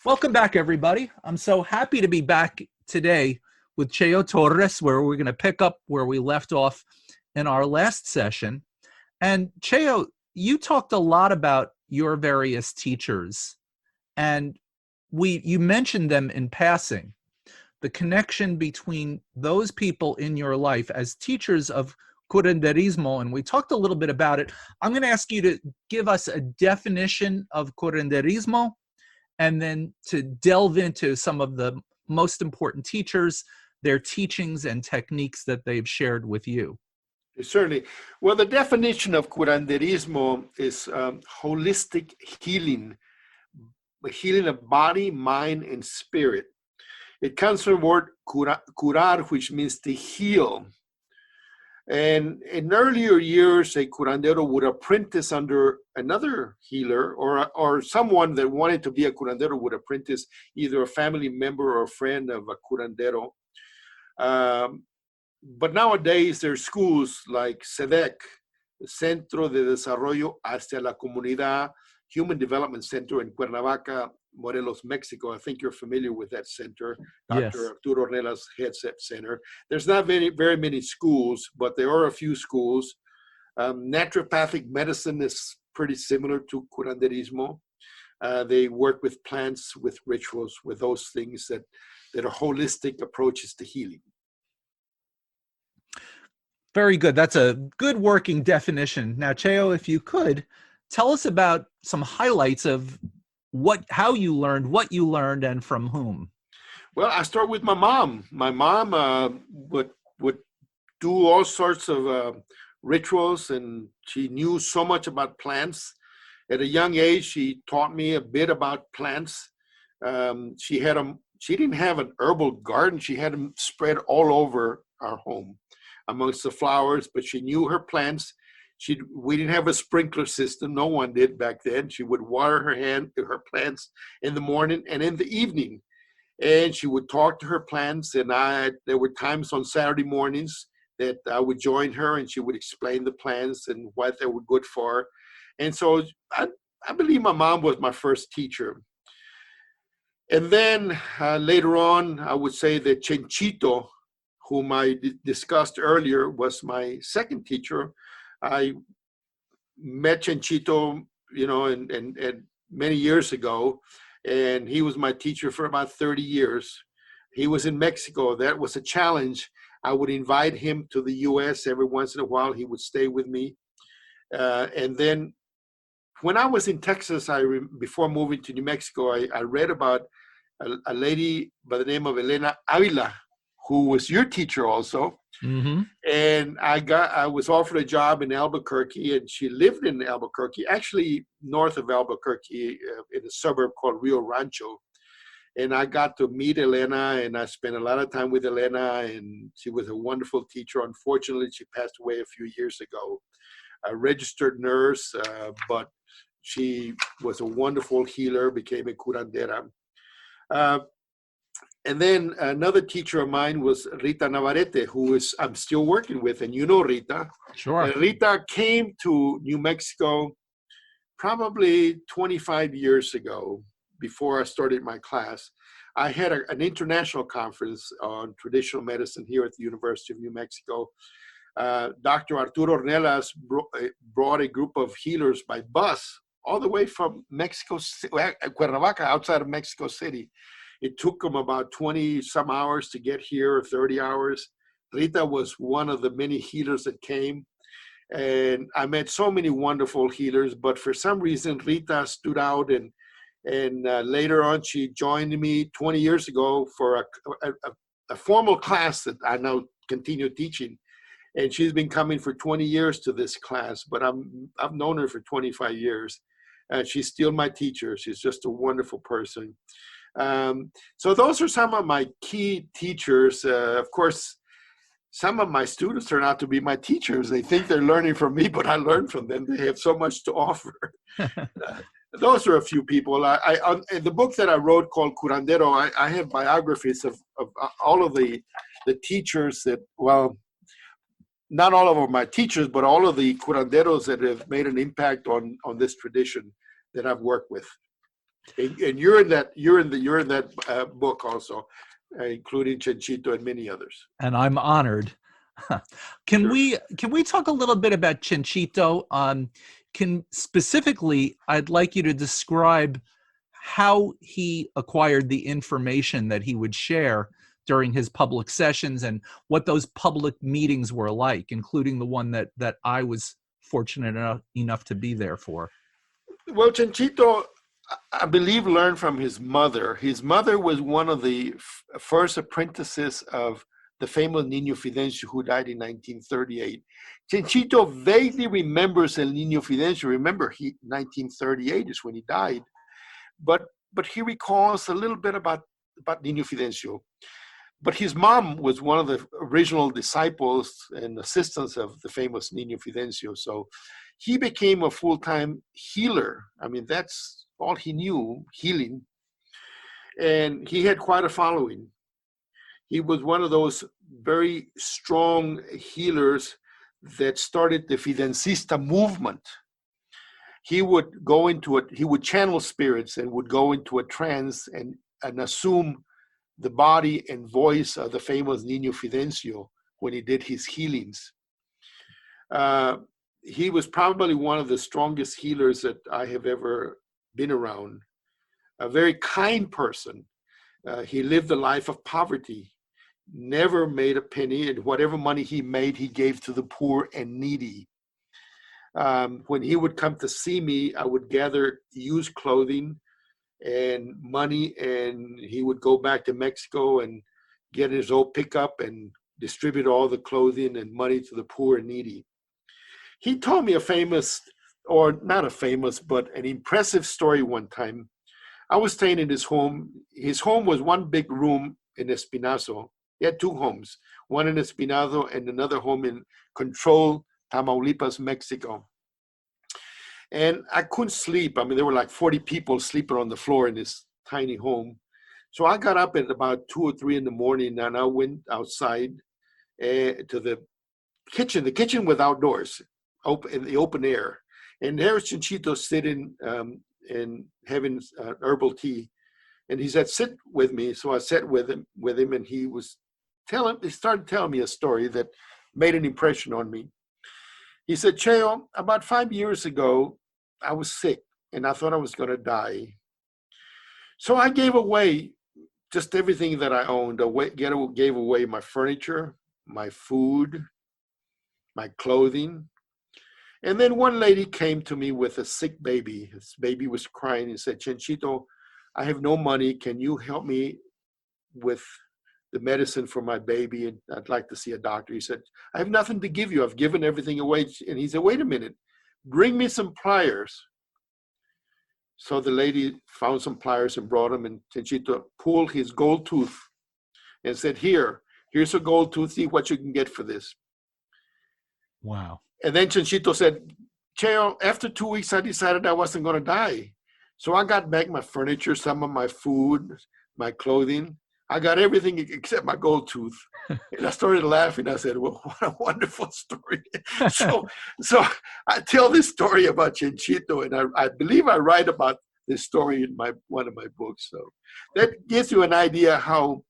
Welcome back, everybody. I'm so happy to be back today with Chale Torres, where we're going to pick up where we left off in our last session. And Chale, you talked a lot about your various teachers, and you mentioned them in passing. The connection between those people in your life as teachers of curanderismo, and we talked a little bit about it. I'm going to ask you to give us a definition of curanderismo, and then to delve into some of the most important teachers, their teachings and techniques that they've shared with you. Certainly. Well, the definition of curanderismo is holistic healing, healing of body, mind, and spirit. It comes from the word curar, which means to heal. And in earlier years, a curandero would apprentice under another healer, or someone that wanted to be a curandero would apprentice either a family member or a friend of a curandero. But nowadays, there are schools like CEDEC, Centro de Desarrollo hacia la Comunidad, Human Development Center in Cuernavaca, Morelos, Mexico. I think you're familiar with that center. Yes. Dr. Arturo Ornelas heads that center. There's not very many schools, but there are a few schools. Naturopathic medicine is pretty similar to curanderismo. They work with plants, with rituals, with those things that are holistic approaches to healing. Very good. That's a good working definition. Now, Chale, if you could, tell us about some highlights of how you learned, what you learned, and from whom. Well, I start with my mom. My mom would do all sorts of rituals, and she knew so much about plants. At a young age, she taught me a bit about plants. She didn't have an herbal garden. She had them spread all over our home amongst the flowers, but she knew her plants. We didn't have a sprinkler system. No one did back then. She would water her plants in the morning and in the evening. And she would talk to her plants. And there were times on Saturday mornings that I would join her, and she would explain the plants and what they were good for. And so I believe my mom was my first teacher. And then later on, I would say that Chenchito, whom I discussed earlier, was my second teacher. I met Chenchito, and many years ago, and he was my teacher for about 30 years. He was in Mexico. That was a challenge. I would invite him to the U.S. every once in a while. He would stay with me. And then when I was in Texas, before moving to New Mexico, I read about a lady by the name of Elena Avila, who was your teacher also. Mm-hmm. And I was offered a job in Albuquerque, and she lived in Albuquerque, actually north of Albuquerque, in a suburb called Rio Rancho. And I got to meet Elena, and I spent a lot of time with Elena, and she was a wonderful teacher. Unfortunately, she passed away a few years ago. A registered nurse, but she was a wonderful healer, became a curandera. And then another teacher of mine was Rita Navarrete, who I'm still working with, and you know Rita. Sure. And Rita came to New Mexico probably 25 years ago, before I started my class. I had an international conference on traditional medicine here at the University of New Mexico. Dr. Arturo Ornelas brought a group of healers by bus all the way from Cuernavaca, outside of Mexico City. It took them about 20 some hours to get here, 30 hours. Rita was one of the many healers that came. And I met so many wonderful healers, but for some reason, Rita stood out, and later on, she joined me 20 years ago for a formal class that I now continue teaching. And she's been coming for 20 years to this class, but I've known her for 25 years. She's still my teacher. She's just a wonderful person. So those are some of my key teachers. Of course, some of my students turn out to be my teachers. They think they're learning from me, but I learn from them. They have so much to offer. Those are a few people. In the book that I wrote called Curandero, I have biographies of all of the teachers that, well, not all of them are my teachers, but all of the curanderos that have made an impact on this tradition that I've worked with. And you're in that book also, including Chanchito and many others. And I'm honored. Can Sure. we talk a little bit about Chanchito? Can specifically, I'd like you to describe how he acquired the information that he would share during his public sessions and what those public meetings were like, including the one that I was fortunate enough to be there for. Well, Chanchito, I believe, learned from his mother. His mother was one of the first apprentices of the famous Niño Fidencio, who died in 1938. Chanchito vaguely remembers El Niño Fidencio. Remember, 1938 is when he died. But he recalls a little bit about Niño Fidencio. But his mom was one of the original disciples and assistants of the famous Niño Fidencio. So he became a full-time healer. I mean, that's all he knew, healing. And he had quite a following. He was one of those very strong healers that started the Fidencista movement. He would he would channel spirits and would go into a trance and assume the body and voice of the famous Niño Fidencio when he did his healings. He was probably one of the strongest healers that I have ever been around. A very kind person. He lived a life of poverty, never made a penny, and whatever money he made, he gave to the poor and needy. When he would come to see me, I would gather used clothing and money, and he would go back to Mexico and get his old pickup and distribute all the clothing and money to the poor and needy. He told me a famous, or not a famous, but an impressive story one time. I was staying in his home. His home was one big room in Espinazo. He had two homes, one in Espinazo and another home in Control, Tamaulipas, Mexico. And I couldn't sleep. I mean, there were like 40 people sleeping on the floor in this tiny home. So I got up at about 2 or 3 in the morning, and I went outside to the kitchen with outdoors, in the open air. And there's Chanchito sitting and having herbal tea. And he said, "Sit with me." So I sat with him, and he started telling me a story that made an impression on me. He said, "Chale, about 5 years ago, I was sick and I thought I was going to die. So I gave away just everything that I owned. Gave away my furniture, my food, my clothing. And then one lady came to me with a sick baby. This baby was crying and said, 'Chanchito, I have no money. Can you help me with the medicine for my baby? And I'd like to see a doctor.' He said, 'I have nothing to give you. I've given everything away.' And he said, 'Wait a minute, bring me some pliers.' So the lady found some pliers and brought them, and Chanchito pulled his gold tooth and said, here's a gold tooth. See what you can get for this.' Wow. And then Chanchito said, 'Chale, after 2 weeks, I decided I wasn't going to die. So I got back my furniture, some of my food, my clothing. I got everything except my gold tooth.' And I started laughing. I said, 'Well, what a wonderful story.' So I tell this story about Chanchito, and I believe I write about this story in one of my books. So that gives you an idea how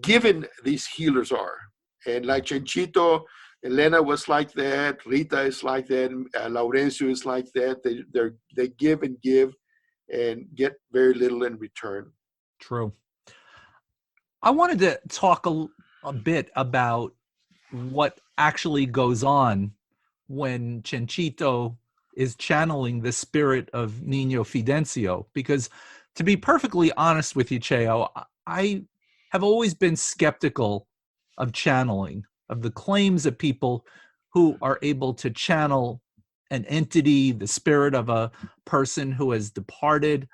given these healers are. And like Chanchito, Elena was like that, Rita is like that, Laurencio is like that. They give and get very little in return. True. I wanted to talk a bit about what actually goes on when Chanchito is channeling the spirit of Niño Fidencio, because to be perfectly honest with you, Cheo, I have always been skeptical of channeling, of the claims of people who are able to channel an entity, the spirit of a person who has departed.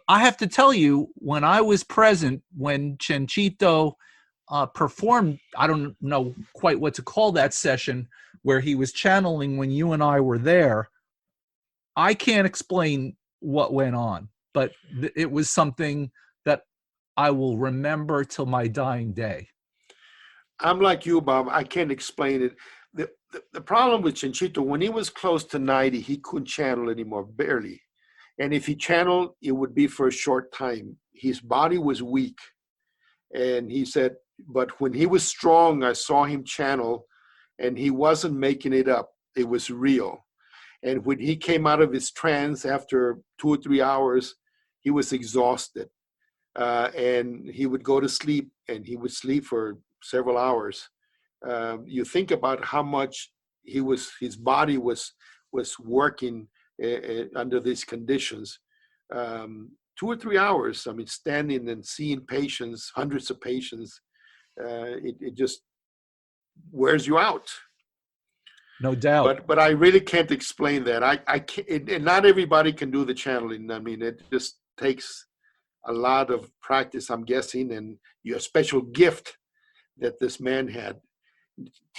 I have to tell you, when I was present, when Chanchito performed, I don't know quite what to call that session, where he was channeling when you and I were there, I can't explain what went on, but it was something that I will remember till my dying day. I'm like you, Bob. I can't explain it. The problem with Chanchito, when he was close to 90, he couldn't channel anymore, barely. And if he channeled, it would be for a short time. His body was weak. And he said, but when he was strong, I saw him channel, and he wasn't making it up. It was real. And when he came out of his trance after 2 or 3 hours, he was exhausted. And he would go to sleep, and he would sleep for several hours. You think about how much his body was working under these conditions. 2 or 3 hours, I mean, standing and seeing patients, hundreds of patients, it just wears you out. No doubt. But I really can't explain that. I can't, and not everybody can do the channeling. I mean, it just takes a lot of practice, I'm guessing, and a special gift that this man had.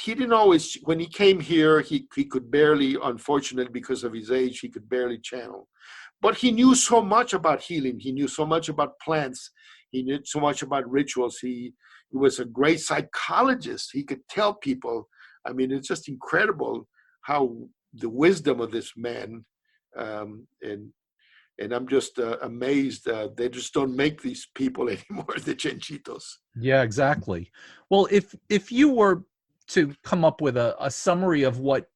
He didn't always, when he came here, he could barely, unfortunately, because of his age, he could barely channel. But he knew so much about healing. He knew so much about plants. He knew so much about rituals. He was a great psychologist. He could tell people. I mean, it's just incredible how the wisdom of this man, and I'm just amazed. They just don't make these people anymore, the chanchitos. Yeah, exactly. Well, if you were to come up with a summary of what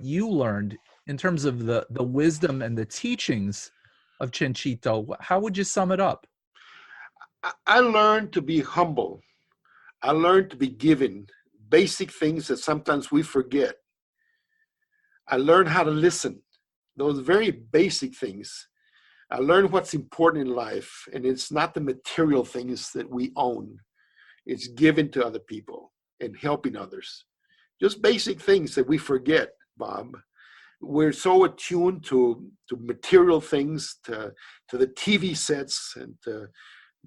you learned in terms of the wisdom and the teachings of Chanchito, how would you sum it up? I learned to be humble. I learned to be giving, basic things that sometimes we forget. I learned how to listen, those very basic things. I learned what's important in life, and it's not the material things that we own. It's giving to other people and helping others. Just basic things that we forget, Bob. We're so attuned to material things, to the TV sets and to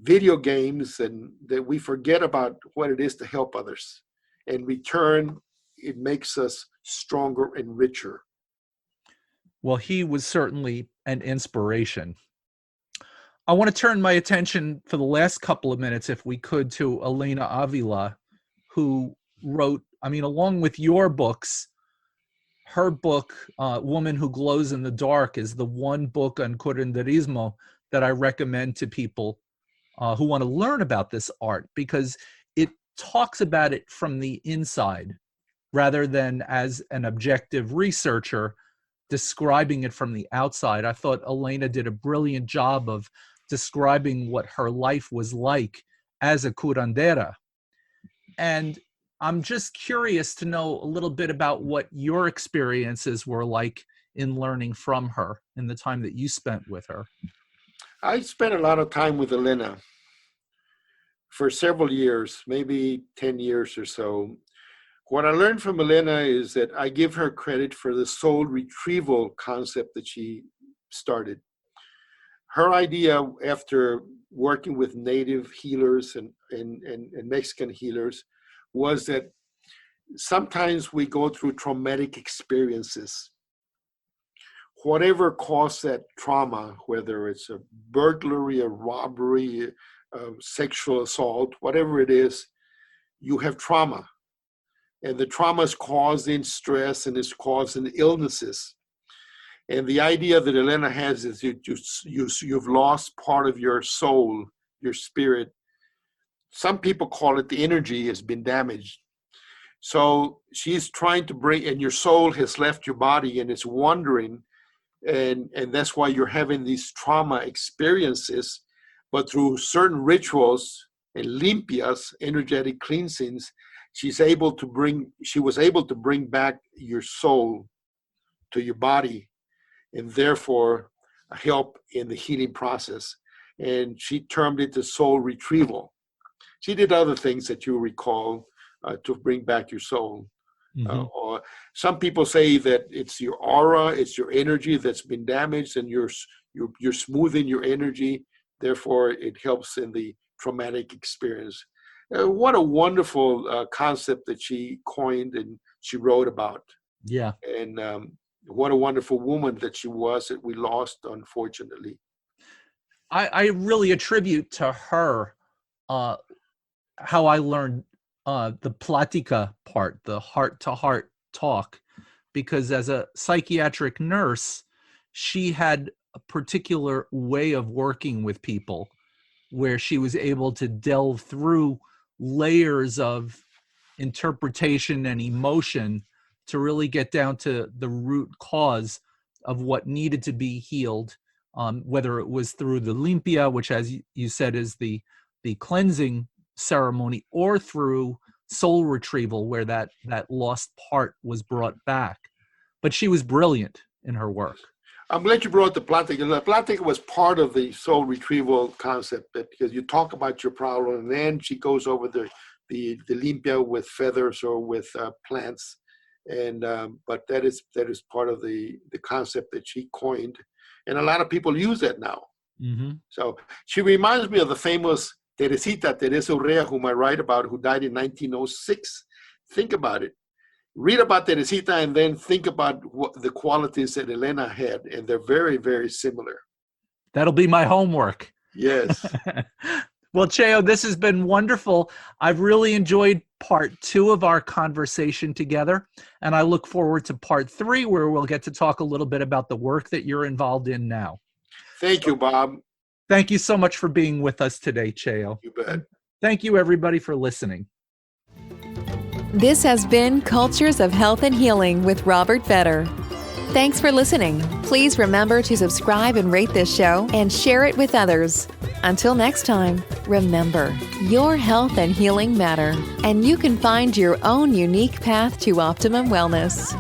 video games, and that we forget about what it is to help others. In return, it makes us stronger and richer. Well, he was certainly an inspiration. I want to turn my attention for the last couple of minutes, if we could, to Elena Avila, who wrote, I mean, along with your books, her book, Woman Who Glows in the Dark, is the one book on curanderismo that I recommend to people who want to learn about this art, because it talks about it from the inside rather than as an objective researcher describing it from the outside. I thought Elena did a brilliant job of describing what her life was like as a curandera. And I'm just curious to know a little bit about what your experiences were like in learning from her in the time that you spent with her. I spent a lot of time with Elena for several years, maybe 10 years or so. What I learned from Elena is that I give her credit for the soul retrieval concept that she started. Her idea, after working with native healers and Mexican healers, was that sometimes we go through traumatic experiences. Whatever caused that trauma, whether it's a burglary, a robbery, a sexual assault, whatever it is, you have trauma. And the trauma is causing stress and is causing illnesses. And the idea that Elena has is you've lost part of your soul, your spirit. Some people call it the energy has been damaged. So she's trying to bring, and your soul has left your body and it's wandering. And that's why you're having these trauma experiences. But through certain rituals and limpias, energetic cleansings, she was able to bring back your soul to your body, and therefore help in the healing process. And she termed it the soul retrieval. She did other things that you recall to bring back your soul. Mm-hmm. Or some people say that it's your aura, it's your energy that's been damaged, and you're smoothing your energy. Therefore, it helps in the traumatic experience. What a wonderful concept that she coined and she wrote about. Yeah. And what a wonderful woman that she was, that we lost, unfortunately. I really attribute to her how I learned the platica part, the heart-to-heart talk, because as a psychiatric nurse, she had particular way of working with people where she was able to delve through layers of interpretation and emotion to really get down to the root cause of what needed to be healed, whether it was through the limpia, which, as you said, is the cleansing ceremony, or through soul retrieval, where that lost part was brought back. But she was brilliant in her work. I'm glad you brought the planting. The planting was part of the soul retrieval concept, because you talk about your problem, and then she goes over the limpia with feathers or with plants, and but that is part of the concept that she coined, and a lot of people use that now. Mm-hmm. So she reminds me of the famous Teresa Urrea, whom I write about, who died in 1906. Think about it. Read about Teresita and then think about what the qualities that Elena had, and they're very, very similar. That'll be my homework. Yes. Well, Chale, this has been wonderful. I've really enjoyed part 2 of our conversation together, and I look forward to part 3, where we'll get to talk a little bit about the work that you're involved in now. Thank you, Bob. Thank you so much for being with us today, Chale. You bet. Thank you, everybody, for listening. This has been Cultures of Health and Healing with Robert Vetter. Thanks for listening. Please remember to subscribe and rate this show and share it with others. Until next time, remember, your health and healing matter, and you can find your own unique path to optimum wellness.